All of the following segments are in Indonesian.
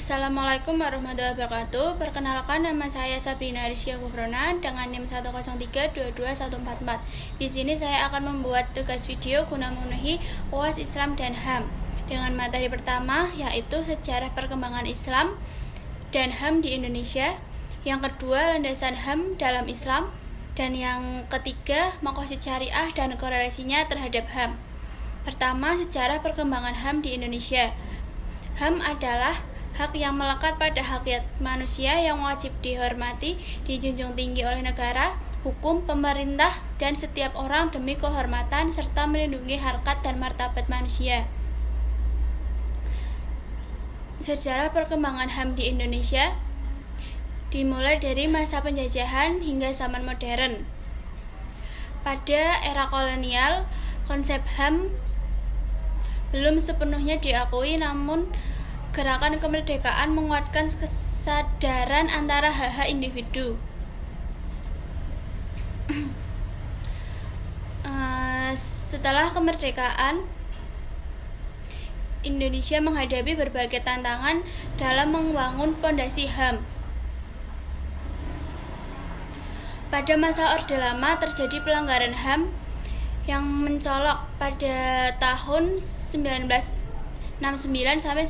Assalamualaikum warahmatullahi wabarakatuh. Perkenalkan, nama saya Sabrina Rizkia Gufrona dengan NIM 103222144. Di sini saya akan membuat tugas video guna memenuhi UAS Islam dan HAM dengan materi pertama yaitu sejarah perkembangan Islam dan HAM di Indonesia. Yang kedua, landasan HAM dalam Islam, dan yang ketiga, maqasid syariah dan korelasinya terhadap HAM. Pertama, sejarah perkembangan HAM di Indonesia. HAM adalah hak yang melekat pada hakikat manusia yang wajib dihormati, dijunjung tinggi oleh negara, hukum, pemerintah, dan setiap orang demi kehormatan serta melindungi harkat dan martabat manusia. Sejarah perkembangan HAM di Indonesia dimulai dari masa penjajahan hingga zaman modern. Pada era kolonial, konsep HAM belum sepenuhnya diakui, namun gerakan kemerdekaan menguatkan kesadaran antara hak-hak individu. Setelah kemerdekaan, Indonesia menghadapi berbagai tantangan dalam membangun pondasi HAM. Pada masa Orde Lama terjadi pelanggaran HAM yang mencolok pada tahun 1969 sampai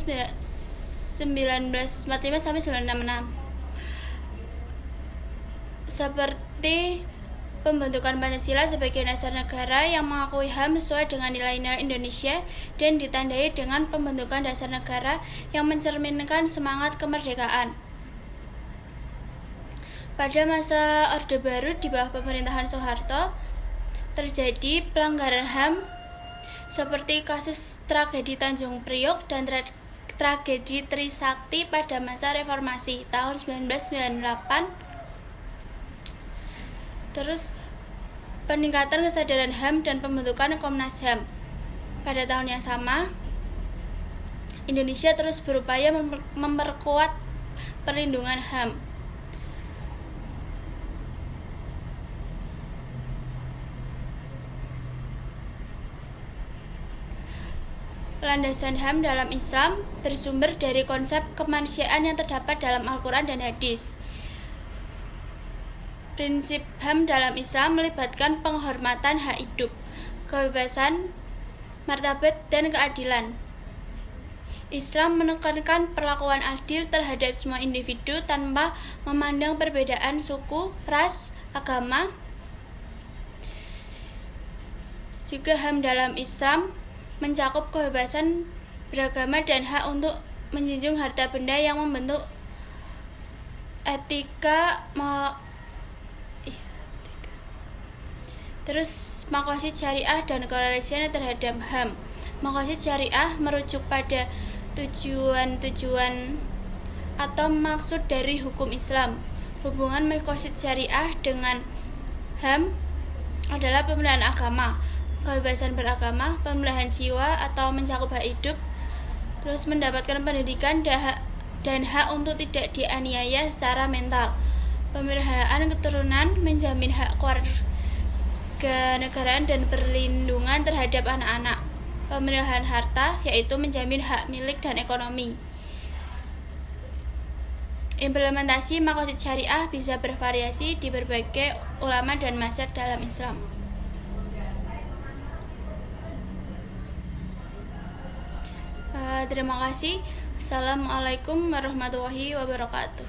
1945 sampai 1966, seperti pembentukan Pancasila sebagai dasar negara yang mengakui HAM sesuai dengan nilai-nilai Indonesia dan ditandai dengan pembentukan dasar negara yang mencerminkan semangat kemerdekaan. Pada masa Orde Baru di bawah pemerintahan Soeharto terjadi pelanggaran HAM seperti kasus tragedi Tanjung Priok dan tragedi Trisakti pada masa reformasi tahun 1998. Terus peningkatan kesadaran HAM dan pembentukan Komnas HAM. Pada tahun yang sama, Indonesia terus berupaya memperkuat perlindungan HAM. Landasan HAM dalam Islam bersumber dari konsep kemanusiaan yang terdapat dalam Al-Quran dan hadis. Prinsip HAM dalam Islam melibatkan penghormatan hak hidup, kebebasan, martabat, dan keadilan. Islam menekankan perlakuan adil terhadap semua individu tanpa memandang perbedaan suku, ras, agama. Juga HAM dalam Islam mencakup kebebasan beragama dan hak untuk menjunjung harta benda yang membentuk etika. Terus maqasid syariah dan korelasinya terhadap HAM. Maqasid syariah merujuk pada tujuan-tujuan atau maksud dari hukum Islam. Hubungan maqasid syariah dengan HAM adalah pembelaan agama, kebebasan beragama, pembelahan jiwa atau mencakup hak hidup, terus mendapatkan pendidikan dan hak untuk tidak dianiaya secara mental, pemeliharaan keturunan, menjamin hak kewarganegaraan dan perlindungan terhadap anak-anak, pemeliharaan harta, yaitu menjamin hak milik dan ekonomi. Implementasi maqasid syariah bisa bervariasi di berbagai ulama dan mazhab dalam Islam. Terima kasih. Assalamualaikum warahmatullahi wabarakatuh.